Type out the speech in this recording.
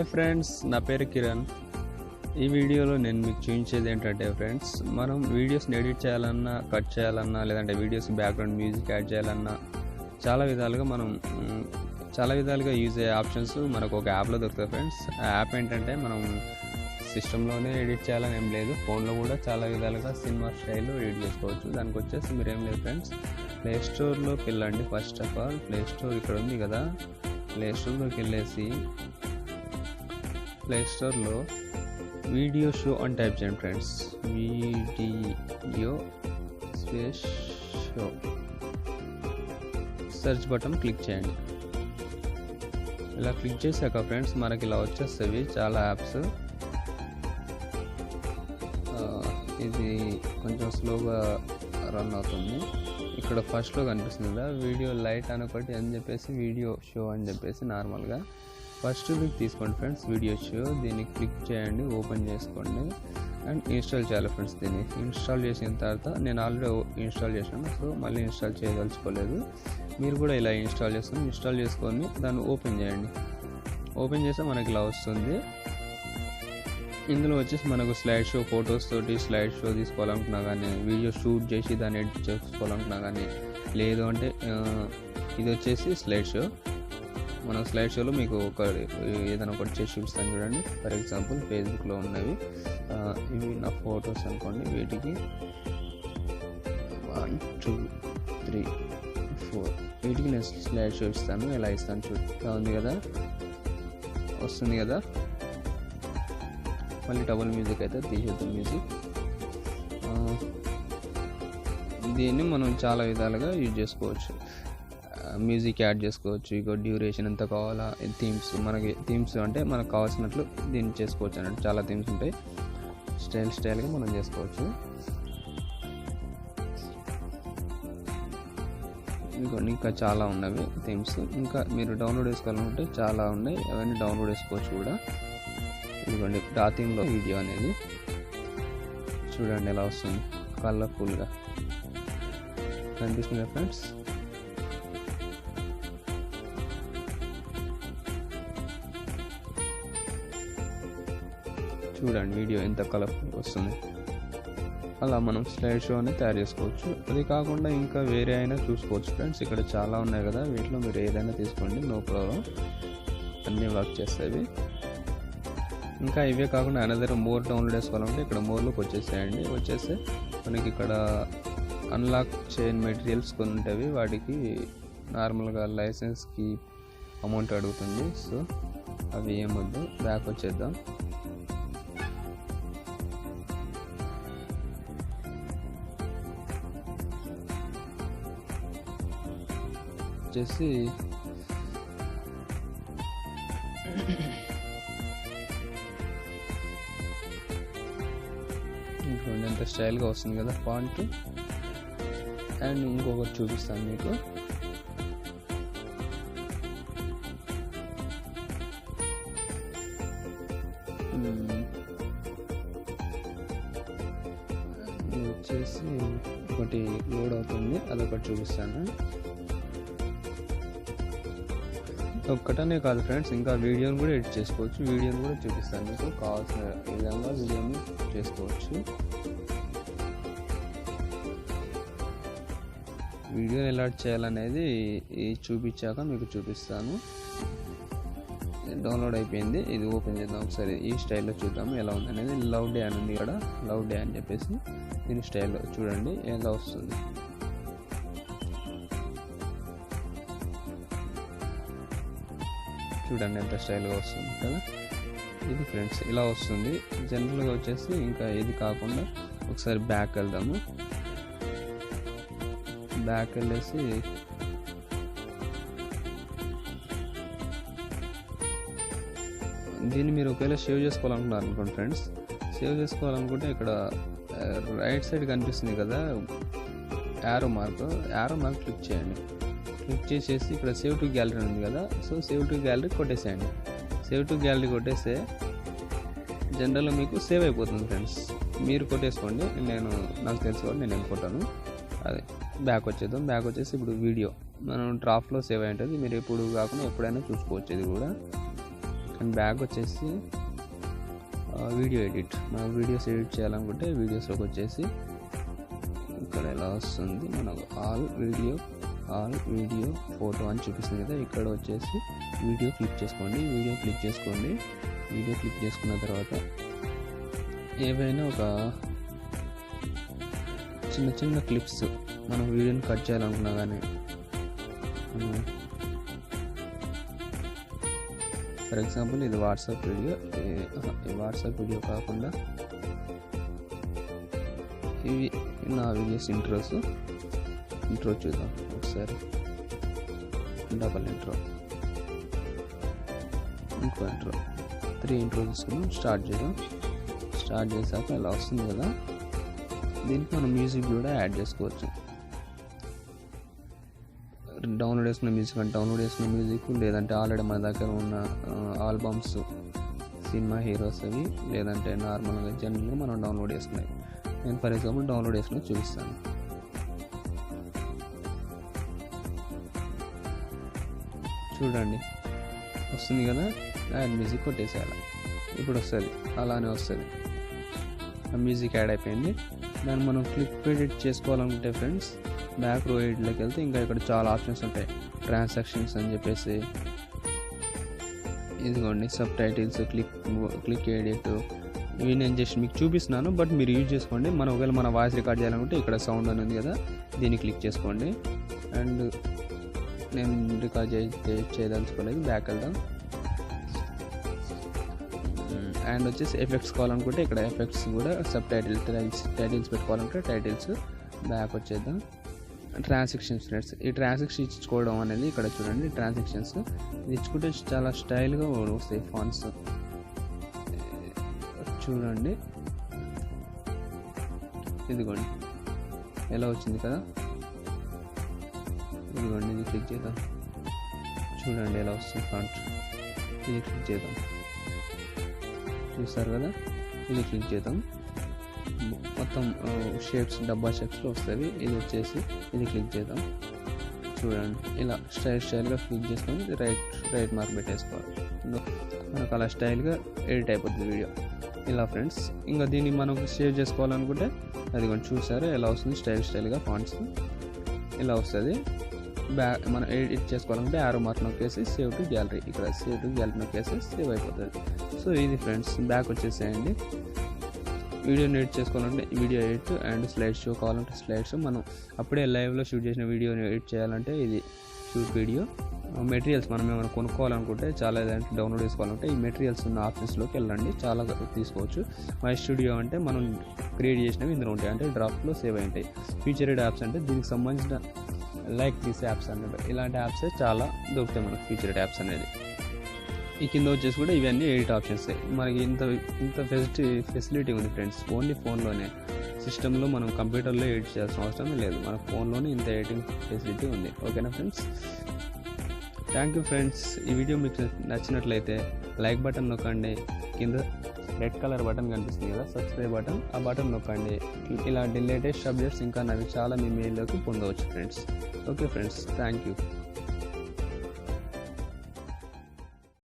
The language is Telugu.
హాయ్ ఫ్రెండ్స్, నా పేరు కిరణ్. ఈ వీడియోలో నేను మీకు చూపించేది ఏంటంటే ఫ్రెండ్స్, మనం వీడియోస్ని ఎడిట్ చేయాలన్నా, కట్ చేయాలన్నా, లేదంటే వీడియోస్ బ్యాక్గ్రౌండ్ మ్యూజిక్ యాడ్ చేయాలన్నా చాలా విధాలుగా యూజ్ అయ్యే ఆప్షన్స్ మనకు ఒక యాప్లో దొరుకుతాయి ఫ్రెండ్స్. ఆ యాప్ ఏంటంటే మనం సిస్టంలోనే ఎడిట్ చేయాలని ఏం లేదు, ఫోన్లో కూడా చాలా విధాలుగా సినిమా స్టైల్లో ఎడిట్ చేసుకోవచ్చు. దానికి వచ్చేసి మీరు ఏం లేదు ఫ్రెండ్స్, ప్లే స్టోర్లోకి వెళ్ళండి. First of all play store ఇక్కడ ఉంది కదా, ప్లే స్టోర్లోకి వెళ్ళేసి ప్లే స్టోర్లో వీడియో షో అని టైప్ చేయండి friends. Video space show search button click చేయండి. ఇలా క్లిక్ చేశాక ఫ్రెండ్స్ మనకి ఇలా వచ్చేస్తాయి చాలా యాప్స్. ఇది కొంచెం స్లోగా రన్ అవుతుంది. ఇక్కడ ఫస్ట్లో కనిపిస్తుంది కదా వీడియో లైట్ అని ఒకటి అని చెప్పేసి వీడియో షో అని చెప్పేసి నార్మల్గా ఫస్ట్ క్లిక్ తీసుకోండి ఫ్రెండ్స్. వీడియో షో దీన్ని క్లిక్ చేయండి, ఓపెన్ చేసుకోండి అండ్ ఇన్స్టాల్ చేయాలి ఫ్రెండ్స్. దీన్ని ఇన్స్టాల్ చేసిన తర్వాత నేను ఆల్రెడీ ఇన్స్టాల్ చేశాను, సో మళ్ళీ ఇన్స్టాల్ చేయదలుచుకోలేదు. మీరు కూడా ఇలా ఇన్స్టాల్ చేసుకొని దాన్ని ఓపెన్ చేయండి. ఓపెన్ చేస్తే మనకి ఇలా వస్తుంది. ఇందులో వచ్చేసి మనకు స్లైడ్ షో, ఫొటోస్ తోటి స్లైడ్ షో తీసుకోవాలనుకున్నా కానీ, వీడియో షూట్ చేసి దాన్ని ఎడిట్ చేసుకోవాలనుకున్నా కానీ, లేదు అంటే ఇది వచ్చేసి స్లైడ్ షో. మనం స్లైడ్ షోలో మీకు ఏదైనా ఒకటి చేసి చూపిస్తాను చూడండి. ఫర్ ఎగ్జాంపుల్ ఫేస్బుక్లో ఉన్నవి ఇవి నా ఫొటోస్ అనుకోండి. వీటికి 1 2 3 4 వీటికి నేను స్లైడ్ షో ఇస్తాను. ఎలా ఇస్తాను చూడతా ఉంది కదా, వస్తుంది కదా. మళ్ళీ డబుల్ మ్యూజిక్ అయితే తీసేద్దాం మ్యూజిక్. దీన్ని మనం చాలా విధాలుగా యూజ్ చేసుకోవచ్చు. మ్యూజిక్ యాడ్ చేసుకోవచ్చు. ఇక డ్యూరేషన్ ఎంత కావాలా, థీమ్స్ అంటే మనకు కావాల్సినట్లు దీన్ని చేసుకోవచ్చు అన్నట్టు. చాలా థీమ్స్ ఉంటాయి, స్టైల్గా మనం చేసుకోవచ్చు. ఇంకా చాలా ఉన్నవి థీమ్స్. ఇంకా మీరు డౌన్లోడ్ చేసుకోవాలనుకుంటే చాలా ఉన్నాయి, అవన్నీ డౌన్లోడ్ చేసుకోవచ్చు కూడా. ఇదిగోండి ఆ థీమ్లో వీడియో అనేది చూడండి ఎలా వస్తుంది, కలర్ఫుల్గా కనిపిస్తుంది ఫ్రెండ్స్. చూడండి వీడియో ఎంత కలర్ఫుల్గా వస్తుంది. అలా మనం స్లైడ్ షో అనేది తయారు చేసుకోవచ్చు. అది కాకుండా ఇంకా వేరే అయినా చూసుకోవచ్చు ఫ్రెండ్స్. ఇక్కడ చాలా ఉన్నాయి కదా, వీటిలో మీరు ఏదైనా తీసుకోండి, నో ప్రాబ్లం, అన్నీ వర్క్ చేస్తాయి. ఇంకా ఇవే కాకుండా అనదర్ మోర్ డౌన్లోడ్ చేసుకోవాలంటే ఇక్కడ మోర్లోకి వచ్చేసేయండి. వచ్చేస్తే మనకి ఇక్కడ అన్లాక్ చేయని మెటీరియల్స్ కొన్ని ఉంటాయి, వాటికి నార్మల్గా లైసెన్స్కి అమౌంట్ అడుగుతుంది. సో అవి ఏమొద్దు, బ్యాక్ వచ్చేద్దాం. వచ్చేసి ఇంకోండి ఎంత స్టైల్గా వస్తుంది కదా ఫాంట్. అండ్ ఇంకొకటి చూపిస్తాను మీకు. వచ్చేసి ఒకటి లోడ్ అవుతుంది, అదొకటి చూపిస్తాను. ఒక్కటనే కాదు ఫ్రెండ్స్, ఇంకా వీడియోని కూడా ఎడిట్ చేసుకోవచ్చు. వీడియోని కూడా చూపిస్తాను మీకు, కావాల్సిన విధంగా వీడియోని చేసుకోవచ్చు. వీడియోని ఎలా చేయాలనేది చూపించాక మీకు చూపిస్తాను. డౌన్లోడ్ అయిపోయింది, ఇది ఓపెన్ చేద్దాం ఒకసారి. ఈ స్టైల్లో చూద్దాము ఎలా ఉంది అనేది. లవ్ డే అని ఉంది ఇక్కడ, లవ్ డే అని చెప్పేసి దీని స్టైల్లో చూడండి ఎలా వస్తుంది. చూడండి ఎంత స్టైల్గా వస్తుంది కదా. ఇది ఫ్రెండ్స్ ఇలా వస్తుంది జనరల్గా. వచ్చేసి ఇంకా ఇది కాకుండా ఒకసారి బ్యాక్ వెళ్దాము. బ్యాక్ వెళ్ళేసి దీన్ని మీరు ఒకవేళ సేవ్ చేసుకోవాలనుకున్నారు అనుకోండి ఫ్రెండ్స్. సేవ్ చేసుకోవాలనుకుంటే ఇక్కడ రైట్ సైడ్ కనిపిస్తుంది కదా యారో మార్క్ క్లిక్ చేయండి. క్లిక్ చేసేసి ఇక్కడ సేవ్ టు గ్యాలరీ ఉంది కదా, సో సేవ్ టు గ్యాలరీ కొట్టేసేయండి. సేవ్ టు గ్యాలరీ కొట్టేస్తే జనరల్గా మీకు సేవ్ అయిపోతుంది ఫ్రెండ్స్. మీరు కొట్టేసుకోండి, నాకు తెలుసు కాబట్టి నేను కొట్టాను. అదే బ్యాక్ వచ్చేద్దాం. బ్యాక్ వచ్చేసి ఇప్పుడు వీడియో మనం డ్రాఫ్ట్లో సేవ్ అయి ఉంటుంది. మీరు ఎప్పుడు కాకుండా ఎప్పుడైనా చూసుకోవచ్చు. ఇది కూడా అండ్ బ్యాక్ వచ్చేసి వీడియో ఎడిట్. మనం వీడియోస్ ఎడిట్ చేయాలనుకుంటే వీడియోస్లోకి వచ్చేసి ఇక్కడ ఎలా వస్తుంది మనకు ఆల్ వీడియో ఫోటో అని చూపిస్తుంది కదా, ఇక్కడ వచ్చేసి వీడియో క్లిక్ చేసుకోండి. వీడియో క్లిక్ చేసుకున్న తర్వాత ఏవైనా ఒక చిన్న క్లిప్స్ మనం వీడియోని కట్ చేయాలనుకున్నా కానీ, ఫర్ ఎగ్జాంపుల్ ఇది వాట్సాప్ వీడియో కాకుండా ఇవి నా వీడియోస్ ఇంట్రో చూద్దాం ఒకసారి. డబల్ ఇంట్రో, ఇంకో ఇంట్రో, 3 ఇంట్రో తీసుకున్నాం. స్టార్ట్ చేసాక ఇలా వస్తుంది కదా, దీనికి మనం మ్యూజిక్ కూడా యాడ్ చేసుకోవచ్చు. డౌన్లోడ్ చేసుకున్న మ్యూజిక్ లేదంటే ఆల్రెడీ మన దగ్గర ఉన్న ఆల్బమ్స్, సినిమా హీరోస్ అవి, లేదంటే నార్మల్గా జనరల్గా మనం డౌన్లోడ్ చేసుకున్నాయి. నేను ఫర్ ఎగ్జాంపుల్ డౌన్లోడ్ చేసుకుని చూపిస్తాను. చూడండి వస్తుంది కదా, యాడ్ మ్యూజిక్ కొట్టేసేయాలి. ఇప్పుడు వస్తుంది, అలానే వస్తుంది. ఆ మ్యూజిక్ యాడ్ అయిపోయింది. దాన్ని మనం క్లిక్ ఎడిట్ చేసుకోవాలనుకుంటే ఫ్రెండ్స్, బ్యాక్ రో ఎడిట్లోకి వెళ్తే ఇంకా ఇక్కడ చాలా ఆప్షన్స్ ఉంటాయి. ట్రాన్సాక్షన్స్ అని చెప్పేసి, ఇదిగోండి సబ్ టైటిల్స్, క్లిక్ ఎడిట్, ఇవి నేను జస్ట్ మీకు చూపిస్తున్నాను, బట్ మీరు యూజ్ చేసుకోండి. ఒకవేళ మన వాయిస్ రికార్డ్ చేయాలనుకుంటే ఇక్కడ సౌండ్ అని ఉంది కదా, దీన్ని క్లిక్ చేసుకోండి. అండ్ నేను రికార్డ్ చేయదలుచుకోలేదు, బ్యాక్ వెళ్దాం. అండ్ వచ్చేసి ఎఫెక్ట్స్ కావాలనుకుంటే ఇక్కడ ఎఫెక్ట్స్ కూడా సబ్ టైటిల్స్ పెట్టుకోవాలంటే టైటిల్స్, బ్యాక్ వచ్చేద్దాం. ట్రాన్సాక్షన్స్ ఫ్రెండ్స్, ఈ ట్రాన్సాక్షన్ ఇచ్చుకోవడం అనేది ఇక్కడ చూడండి. ట్రాన్సాక్షన్స్ ఇచ్చుకుంటే చాలా స్టైల్గా వస్తాయి ఫాంట్స్. చూడండి ఇదిగోండి ఎలా వచ్చింది కదా, ఇదిగోండి ఇది క్లిక్ చేద్దాం. చూడండి ఎలా వస్తుంది ఫాంట్, ఇది క్లిక్ చేద్దాం. చూస్తారు కదా, ఇది క్లిక్ చేద్దాం. మొత్తం షేప్స్, డబ్బా షేప్స్లో వస్తుంది. ఇది వచ్చేసి ఇది క్లిక్ చేద్దాం. చూడండి ఇలా స్టైల్గా క్లిక్ చేసుకొని రైట్ మార్క్ పెట్టేసుకోవాలి. మనకు అలా స్టైల్గా ఎడిట్ అయిపోతుంది వీడియో. ఇలా ఫ్రెండ్స్, ఇంకా దీన్ని మనం సేవ్ చేసుకోవాలనుకుంటే అది కొంచెం చూసారా ఎలా వస్తుంది, స్టైల్గా ఫాంట్స్ ఇలా వస్తుంది. మనం ఎడిట్ చేసుకోవాలంటే ఆరో మార్క్ నొక్కేసి సేవ్ టు గ్యాలరీ, ఇక్కడ సేవ్ టు గ్యాలరీ నొక్కేసి సేవ్ అయిపోతుంది. సో ఇది ఫ్రెండ్స్, బ్యాక్ వచ్చేసేయండి. వీడియోని ఎడిట్ చేసుకోవాలంటే video edit, and slide show కావాలంటే స్లైడ్ షో. మనం అప్పుడే లైవ్లో షూట్ చేసిన వీడియోని ఎడిట్ చేయాలంటే ఇది షూట్ వీడియో. మెటీరియల్స్ మనం ఏమైనా కొనుక్కోవాలనుకుంటే, చాలా ఏదంటే డౌన్లోడ్ చేసుకోవాలంటే ఈ మెటీరియల్స్ ఉన్న ఆప్షన్స్లోకి వెళ్ళండి, చాలా తీసుకోవచ్చు. మై స్టూడియో అంటే మనం క్రియేట్ చేసినవి ఇందులో ఉంటాయి, అంటే డ్రాఫ్ట్లో సేవ్ అయి ఉంటాయి. ఫీచర్డ్ యాప్స్ అంటే దీనికి సంబంధించిన లైక్ దీస్ యాప్స్ అనేది, ఇలాంటి యాప్సే చాలా దొరుకుతాయి మనకు, ఫీచర్డ్ యాప్స్ అనేది. ఈ కింద వచ్చేసి కూడా ఇవన్నీ ఎడిట్ ఆప్షన్స్. మనకి ఇంత ఫెసిలిటీ ఉంది ఫ్రెండ్స్, ఓన్లీ ఫోన్లోనే. సిస్టంలో మనం కంప్యూటర్లో ఎడిట్ చేయాల్సిన అవసరం లేదు, మన ఫోన్లోనే ఇంత ఎడిటింగ్ ఫెసిలిటీ ఉంది. ఓకేనా ఫ్రెండ్స్, థ్యాంక్ యూ ఫ్రెండ్స్. ఈ వీడియో మీకు నచ్చినట్లయితే లైక్ బటన్ నొక్కండి, కింద రెడ్ కలర్ బటన్ కనిపిస్తుంది కదా, సబ్స్క్రైబ్ బటన్, ఆ బటన్ నొక్కండి. ఇలాంటి లేటెస్ట్ అప్డేట్స్ ఇంకా నవి చాలా మీ మెయిల్లోకి పొందవచ్చు friends. Okay friends, thank you.